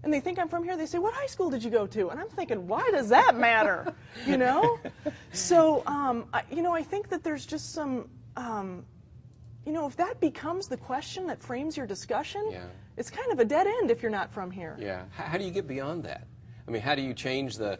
and they think I'm from here. They say, what high school did you go to? And I'm thinking, why does that matter? You know? So, I think that there's just some, if that becomes the question that frames your discussion, it's kind of a dead end if you're not from here. Yeah. How do you get beyond that? I mean, how do you change the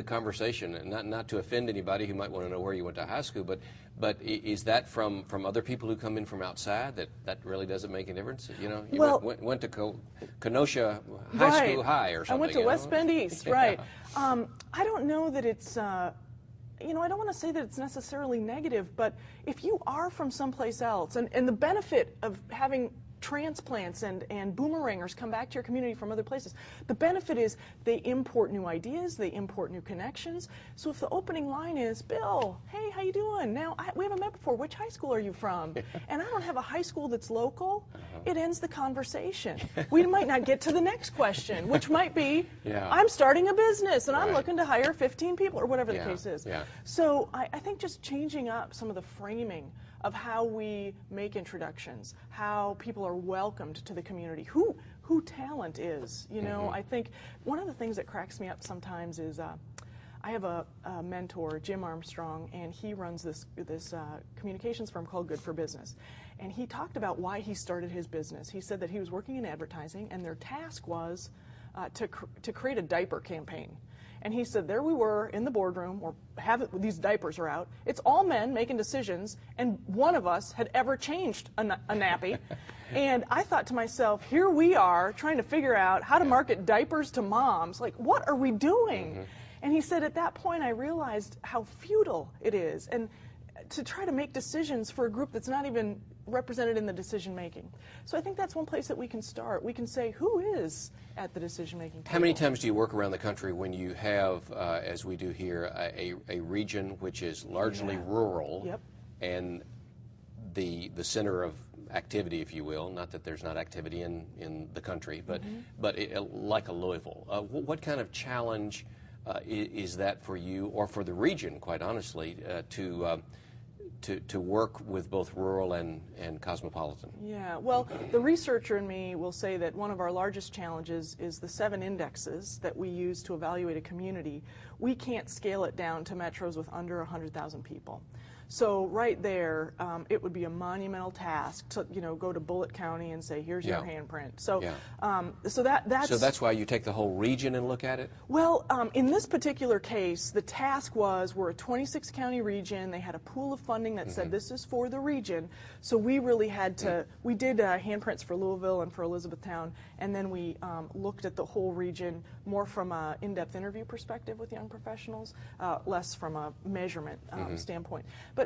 conversation, and not to offend anybody who might want to know where you went to high school, but is that from other people who come in from outside that really doesn't make a difference? You went to Kenosha High School High or something. I went to West Bend East, right. I don't know that it's, I don't want to say that it's necessarily negative, but if you are from someplace else, and the benefit of having transplants and boomerangers come back to your community from other places. The benefit is they import new ideas, they import new connections. So if the opening line is, Bill, hey, how you doing? Now, we haven't met before. Which high school are you from? And I don't have a high school that's local, it ends the conversation. We might not get to the next question, which might be, I'm starting a business and I'm looking to hire 15 people, or whatever the case is. So I think just changing up some of the framing of how we make introductions, how people are welcomed to the community, who talent is. I think one of the things that cracks me up sometimes is I have a mentor, Jim Armstrong, and he runs this communications firm called Good for Business. And he talked about why he started his business. He said that he was working in advertising, and their task was to create a diaper campaign. And he said, there we were in the boardroom, these diapers are out. It's all men making decisions, and one of us had ever changed a nappy. And I thought to myself, here we are trying to figure out how to market diapers to moms. Like, what are we doing? And he said, at that point, I realized how futile it is, and to try to make decisions for a group that's not even represented in the decision making. So I think that's one place that we can start. We can say, who is at the decision making table? How many times do you work around the country when you have, as we do here, a region which is largely rural and the center of activity, if you will, not that there's not activity in the country, but like a Louisville. What kind of challenge is that for you, or for the region, quite honestly, to work with both rural and cosmopolitan? Yeah, well, the researcher in me will say that one of our largest challenges is the 7 indexes that we use to evaluate a community. We can't scale it down to metros with under 100,000 people. So right there, it would be a monumental task to go to Bullitt County and say, here's your handprint. So so that's why you take the whole region and look at it? Well, in this particular case, the task was, we're a 26 county region. They had a pool of funding that said this is for the region. So we really had to, we did handprints for Louisville and for Elizabethtown, and then we looked at the whole region more from an in-depth interview perspective with young professionals, less from a measurement standpoint. But,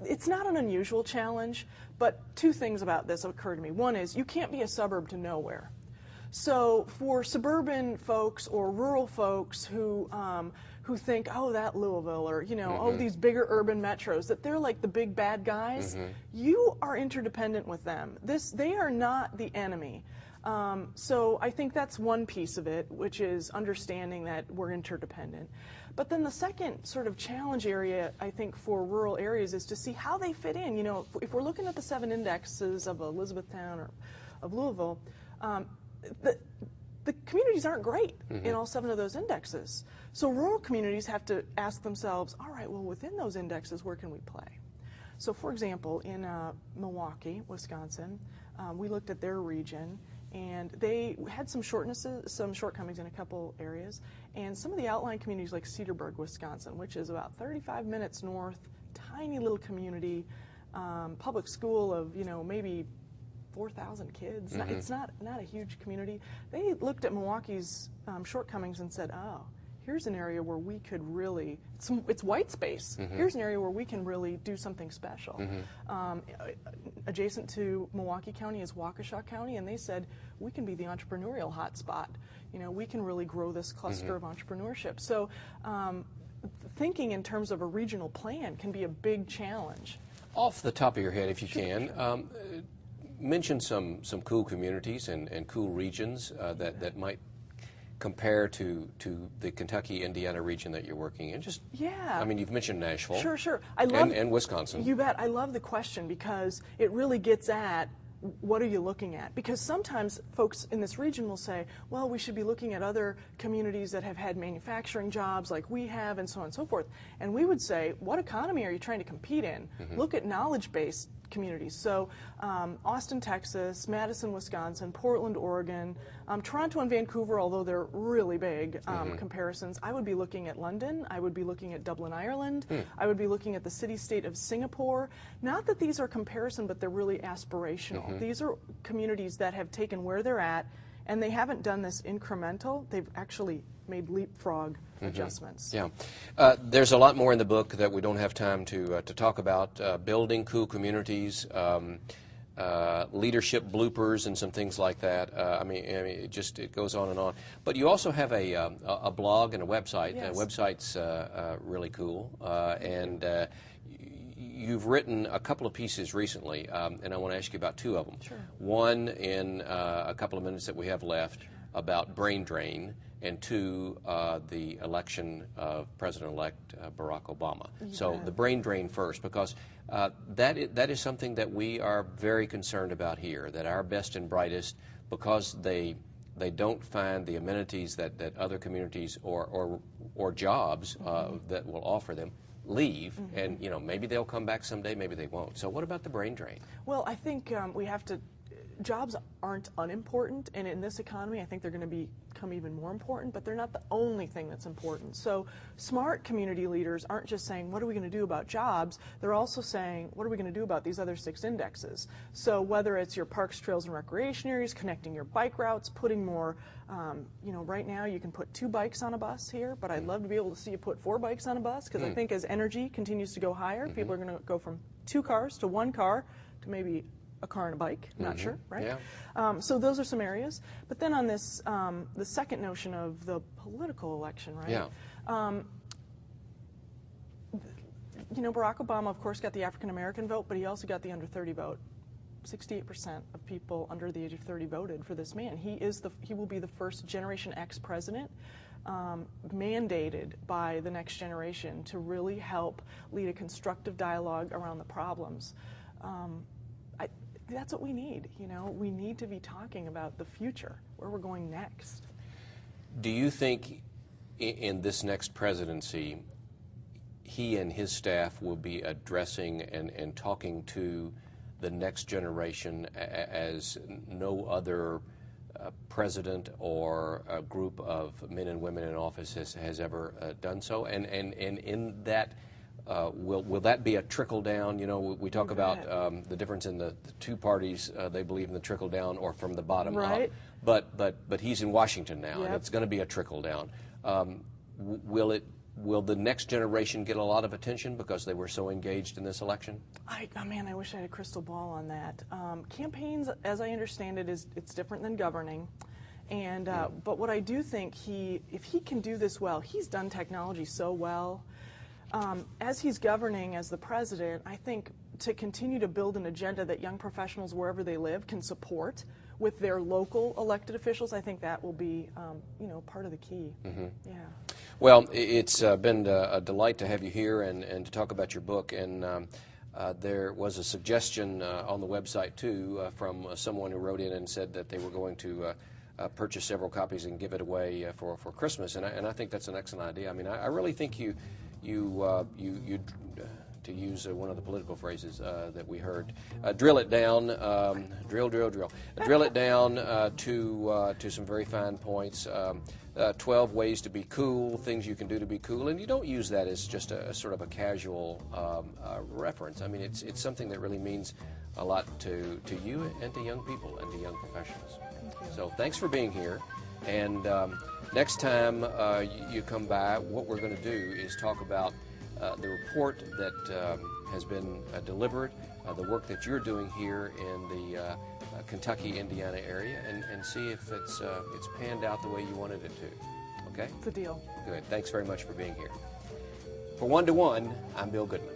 it's not an unusual challenge, but 2 things about this occur to me. One is, you can't be a suburb to nowhere. So for suburban folks or rural folks who think, oh, that Louisville, or, oh, these bigger urban metros, that they're like the big bad guys, you are interdependent with them. They are not the enemy. So I think that's one piece of it, which is understanding that we're interdependent. But then the second sort of challenge area, I think, for rural areas is to see how they fit in. If we're looking at the 7 indexes of Elizabethtown or of Louisville, the communities aren't great in all 7 of those indexes. So rural communities have to ask themselves, all right, well, within those indexes, where can we play? So for example, in Milwaukee, Wisconsin, we looked at their region, and they had some shortcomings in a couple areas. And some of the outlying communities like Cedarburg, Wisconsin, which is about 35 minutes north, tiny little community, public school of, maybe 4,000 kids. It's not a huge community. They looked at Milwaukee's shortcomings and said, oh, here's an area where we could really, it's white space. Here's an area where we can really do something special. Adjacent to Milwaukee County is Waukesha County, and they said, we can be the entrepreneurial hotspot. We can really grow this cluster of entrepreneurship. So thinking in terms of a regional plan can be a big challenge. Off the top of your head, if you can, mention some cool communities and cool regions that might compare to the Kentucky, Indiana region that you're working in. I mean, you've mentioned Nashville. Sure. And Wisconsin. You bet. I love the question because it really gets at what are you looking at? Because sometimes folks in this region will say, well, we should be looking at other communities that have had manufacturing jobs like we have, and so on and so forth. And we would say, what economy are you trying to compete in? Look at knowledge-based communities. So Austin, Texas, Madison, Wisconsin, Portland, Oregon, Toronto and Vancouver, although they're really big comparisons. I would be looking at London. I would be looking at Dublin, Ireland. I would be looking at the city-state of Singapore. Not that these are comparison, but they're really aspirational. These are communities that have taken where they're at, and they haven't done this incremental. They've actually made leapfrog adjustments. Yeah. There's a lot more in the book that we don't have time to talk about. Building cool communities, leadership bloopers, and some things like that. I mean, it goes on and on. But you also have a blog and a website. Yes. The website's really cool, and you've written a couple of pieces recently, and I want to ask you about two of them. Sure. One in a couple of minutes that we have left about brain drain, and two, the election of President-elect Barack Obama. So the brain drain first, because that is something that we are very concerned about here, that our best and brightest, because they don't find the amenities that other communities or jobs that will offer them, leave, and maybe they'll come back someday, maybe they won't. So what about the brain drain? Well, I think we have to, jobs aren't unimportant, and in this economy I think they're going to become even more important, but they're not the only thing that's important. So smart community leaders aren't just saying, what are we going to do about jobs? They're also saying, what are we going to do about these other 6 indexes? So whether it's your parks, trails, and recreation areas, connecting your bike routes, putting more, right now you can put 2 bikes on a bus here, but I'd love to be able to see you put 4 bikes on a bus, because I think as energy continues to go higher, people are going to go from 2 cars to 1 car to maybe a car and a bike, not sure, right? Yeah. So those are some areas. But then on this, the second notion of the political election, right? Yeah. Barack Obama, of course, got the African-American vote, but he also got the under 30 vote. 68% of people under the age of 30 voted for this man. He will be the first Generation X president, mandated by the next generation to really help lead a constructive dialogue around the problems. That's what we need. We need to be talking about the future, where we're going next. Do you think in this next presidency, he and his staff will be addressing and talking to the next generation as no other president or a group of men and women in office has ever done so? And in that, will that be a trickle down? We talk about the difference in the 2 parties. They believe in the trickle down or from the bottom up. But he's in Washington now, and it's going to be a trickle down. Will the next generation get a lot of attention because they were so engaged in this election? I wish I had a crystal ball on that. Campaigns, as I understand it, it's different than governing. And but what I do think if he can do this well, he's done technology so well. As he's governing as the president, I think to continue to build an agenda that young professionals wherever they live can support with their local elected officials, I think that will be part of the key. Yeah. Well, it's been a delight to have you here and to talk about your book. And there was a suggestion on the website, too, from someone who wrote in and said that they were going to purchase several copies and give it away for Christmas. And I think that's an excellent idea. I mean, I really think you to use one of the political phrases that we heard, drill it down, drill it down to some very fine points. 12 ways to be cool, things you can do to be cool, and you don't use that as just a sort of a casual reference. I mean, it's something that really means a lot to you and to young people and to young professionals. So thanks for being here, and next time you come by, what we're going to do is talk about the report that has been delivered, the work that you're doing here in the Kentucky, Indiana area, and see if it's panned out the way you wanted it to. Okay? It's a deal. Good. Thanks very much for being here. For 1 to 1, I'm Bill Goodman.